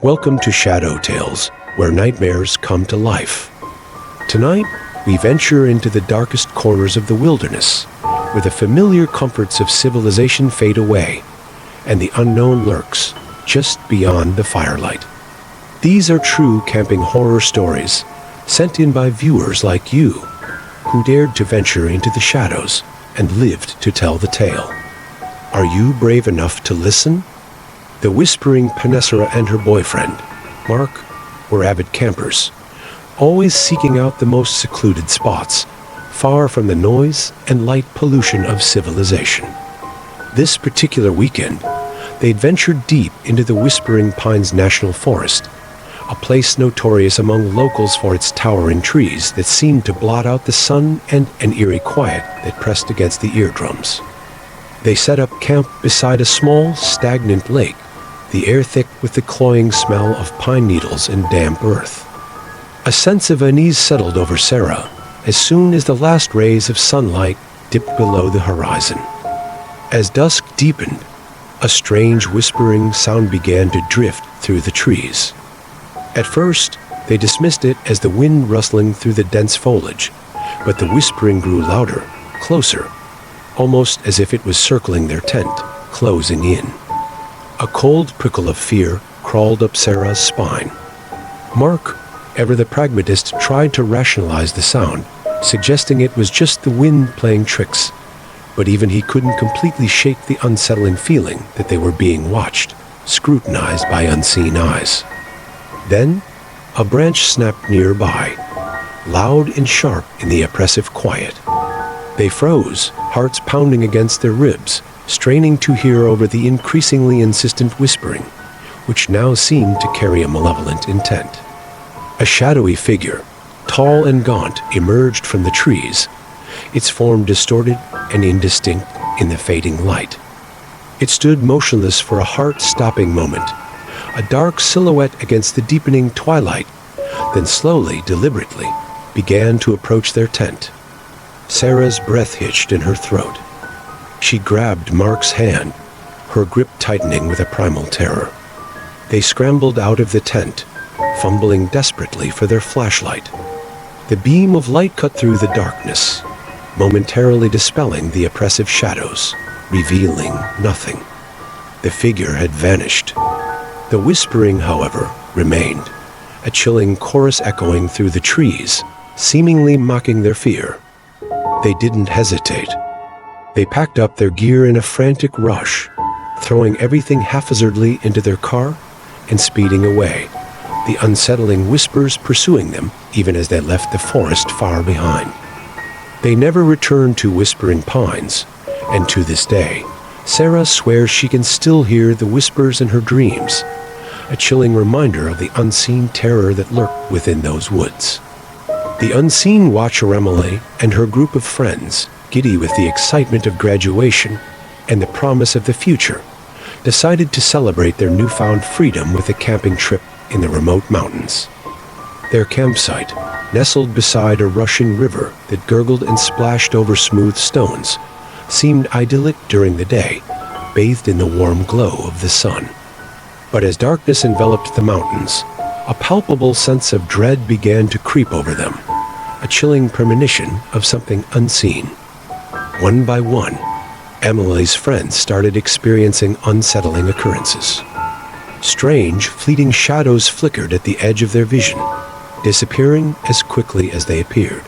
Welcome to Shadowtales, where nightmares come to life. Tonight, we venture into the darkest corners of the wilderness, where the familiar comforts of civilization fade away, and the unknown lurks just beyond the firelight. These are true camping horror stories, sent in by viewers like you, who dared to venture into the shadows and lived to tell the tale. Are you brave enough to listen? The whispering Panessera and her boyfriend, Mark, were avid campers, always seeking out the most secluded spots, far from the noise and light pollution of civilization. This particular weekend, they'd ventured deep into the Whispering Pines National Forest, a place notorious among locals for its towering trees that seemed to blot out the sun and an eerie quiet that pressed against the eardrums. They set up camp beside a small, stagnant lake, the air thick with the cloying smell of pine needles and damp earth. A sense of unease settled over Sarah as soon as the last rays of sunlight dipped below the horizon. As dusk deepened, a strange whispering sound began to drift through the trees. At first, they dismissed it as the wind rustling through the dense foliage, but the whispering grew louder, closer, almost as if it was circling their tent, closing in. A cold prickle of fear crawled up Sarah's spine. Mark, ever the pragmatist, tried to rationalize the sound, suggesting it was just the wind playing tricks, but even he couldn't completely shake the unsettling feeling that they were being watched, scrutinized by unseen eyes. Then, a branch snapped nearby, loud and sharp in the oppressive quiet. They froze, hearts pounding against their ribs, straining to hear over the increasingly insistent whispering, which now seemed to carry a malevolent intent. A shadowy figure, tall and gaunt, emerged from the trees, its form distorted and indistinct in the fading light. It stood motionless for a heart-stopping moment, a dark silhouette against the deepening twilight, then slowly, deliberately, began to approach their tent. Sarah's breath hitched in her throat. She grabbed Mark's hand, her grip tightening with a primal terror. They scrambled out of the tent, fumbling desperately for their flashlight. The beam of light cut through the darkness, momentarily dispelling the oppressive shadows, revealing nothing. The figure had vanished. The whispering, however, remained, a chilling chorus echoing through the trees, seemingly mocking their fear. They didn't hesitate. They packed up their gear in a frantic rush, throwing everything haphazardly into their car and speeding away, the unsettling whispers pursuing them even as they left the forest far behind. They never returned to Whispering Pines, and to this day, Sarah swears she can still hear the whispers in her dreams, a chilling reminder of the unseen terror that lurked within those woods. The unseen watcher Emily and her group of friends, giddy with the excitement of graduation and the promise of the future, decided to celebrate their newfound freedom with a camping trip in the remote mountains. Their campsite, nestled beside a rushing river that gurgled and splashed over smooth stones, seemed idyllic during the day, bathed in the warm glow of the sun. But as darkness enveloped the mountains, a palpable sense of dread began to creep over them, a chilling premonition of something unseen. One by one, Emily's friends started experiencing unsettling occurrences. Strange, fleeting shadows flickered at the edge of their vision, disappearing as quickly as they appeared.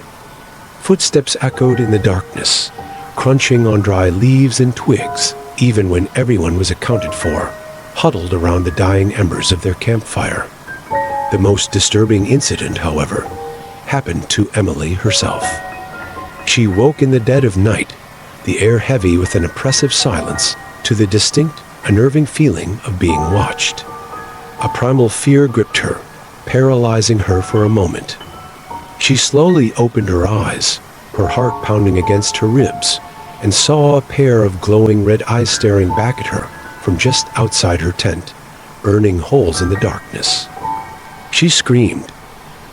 Footsteps echoed in the darkness, crunching on dry leaves and twigs, even when everyone was accounted for, huddled around the dying embers of their campfire. The most disturbing incident, however, happened to Emily herself. She woke in the dead of night, the air heavy with an oppressive silence, to the distinct, unnerving feeling of being watched. A primal fear gripped her, paralyzing her for a moment. She slowly opened her eyes, her heart pounding against her ribs, and saw a pair of glowing red eyes staring back at her from just outside her tent, burning holes in the darkness. She screamed,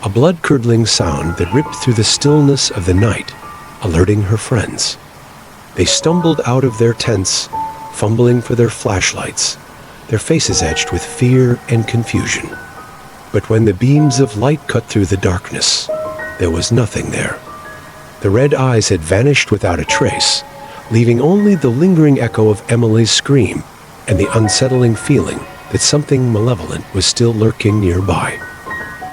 a blood-curdling sound that ripped through the stillness of the night, alerting her friends. They stumbled out of their tents, fumbling for their flashlights, their faces etched with fear and confusion. But when the beams of light cut through the darkness, there was nothing there. The red eyes had vanished without a trace, leaving only the lingering echo of Emily's scream and the unsettling feeling that something malevolent was still lurking nearby.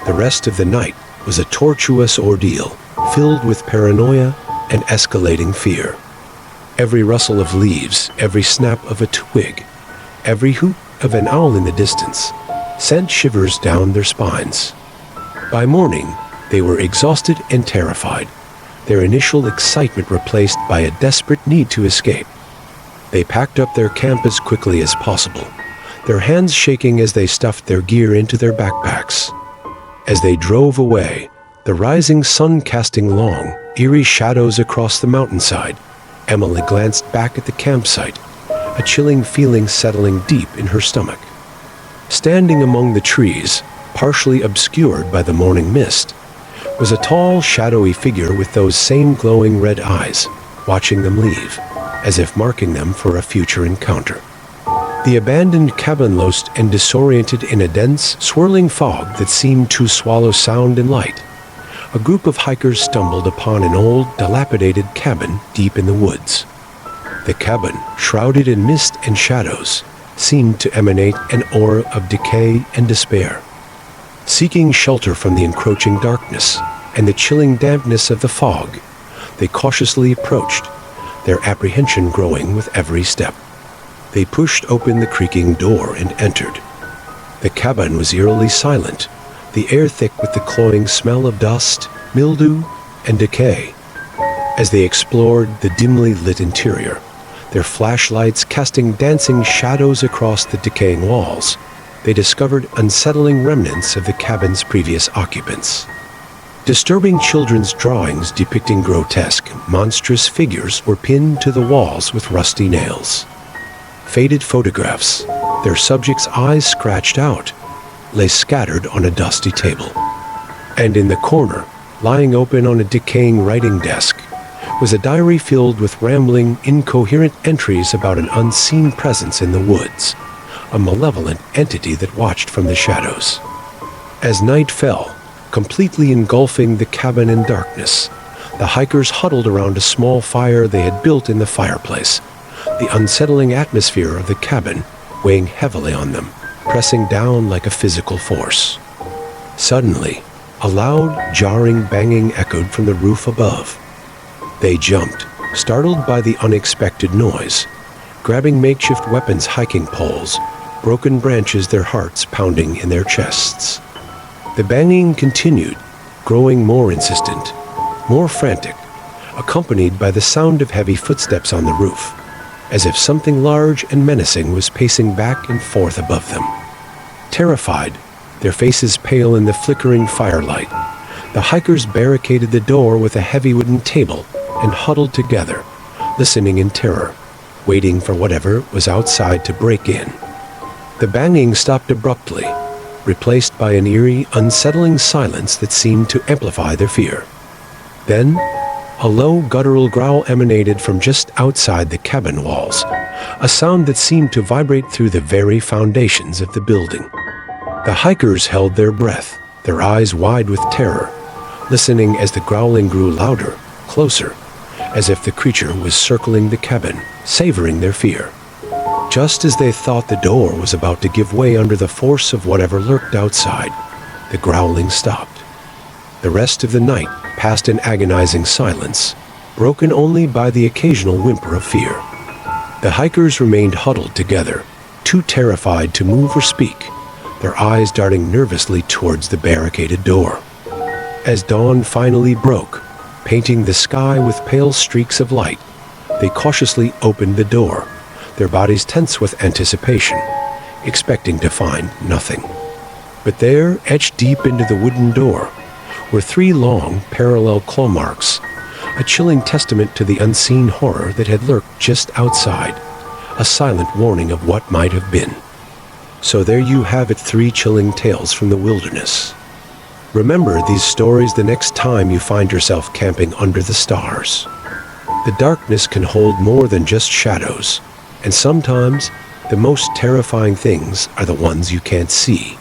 The rest of the night was a tortuous ordeal, filled with paranoia and escalating fear. Every rustle of leaves, every snap of a twig, every hoot of an owl in the distance sent shivers down their spines. By morning, they were exhausted and terrified, their initial excitement replaced by a desperate need to escape. They packed up their camp as quickly as possible, their hands shaking as they stuffed their gear into their backpacks. As they drove away, the rising sun casting long, eerie shadows across the mountainside, Emily glanced back at the campsite, a chilling feeling settling deep in her stomach. Standing among the trees, partially obscured by the morning mist, was a tall, shadowy figure with those same glowing red eyes, watching them leave, as if marking them for a future encounter. The abandoned cabin lost and disoriented in a dense, swirling fog that seemed to swallow sound and light. A group of hikers stumbled upon an old, dilapidated cabin deep in the woods. The cabin, shrouded in mist and shadows, seemed to emanate an aura of decay and despair. Seeking shelter from the encroaching darkness and the chilling dampness of the fog, they cautiously approached, their apprehension growing with every step. They pushed open the creaking door and entered. The cabin was eerily silent, the air thick with the cloying smell of dust, mildew, and decay. As they explored the dimly lit interior, their flashlights casting dancing shadows across the decaying walls, they discovered unsettling remnants of the cabin's previous occupants. Disturbing children's drawings depicting grotesque, monstrous figures were pinned to the walls with rusty nails. Faded photographs, their subjects' eyes scratched out, lay scattered on a dusty table. And in the corner, lying open on a decaying writing desk, was a diary filled with rambling, incoherent entries about an unseen presence in the woods, a malevolent entity that watched from the shadows. As night fell, completely engulfing the cabin in darkness, the hikers huddled around a small fire they had built in the fireplace, the unsettling atmosphere of the cabin weighing heavily on them, pressing down like a physical force. Suddenly, a loud, jarring banging echoed from the roof above. They jumped, startled by the unexpected noise, grabbing makeshift weapons, hiking poles, broken branches, their hearts pounding in their chests. The banging continued, growing more insistent, more frantic, accompanied by the sound of heavy footsteps on the roof, as if something large and menacing was pacing back and forth above them. Terrified, their faces pale in the flickering firelight, the hikers barricaded the door with a heavy wooden table and huddled together, listening in terror, waiting for whatever was outside to break in. The banging stopped abruptly, replaced by an eerie, unsettling silence that seemed to amplify their fear. Then, a low, guttural growl emanated from just outside the cabin walls, a sound that seemed to vibrate through the very foundations of the building. The hikers held their breath, their eyes wide with terror, listening as the growling grew louder, closer, as if the creature was circling the cabin, savoring their fear. Just as they thought the door was about to give way under the force of whatever lurked outside, the growling stopped. The rest of the night passed in agonizing silence, broken only by the occasional whimper of fear. The hikers remained huddled together, too terrified to move or speak, their eyes darting nervously towards the barricaded door. As dawn finally broke, painting the sky with pale streaks of light, they cautiously opened the door, their bodies tense with anticipation, expecting to find nothing. But there, etched deep into the wooden door, were 3 long, parallel claw marks, a chilling testament to the unseen horror that had lurked just outside, a silent warning of what might have been. So there you have it, 3 chilling tales from the wilderness. Remember these stories the next time you find yourself camping under the stars. The darkness can hold more than just shadows, and sometimes The most terrifying things are the ones you can't see.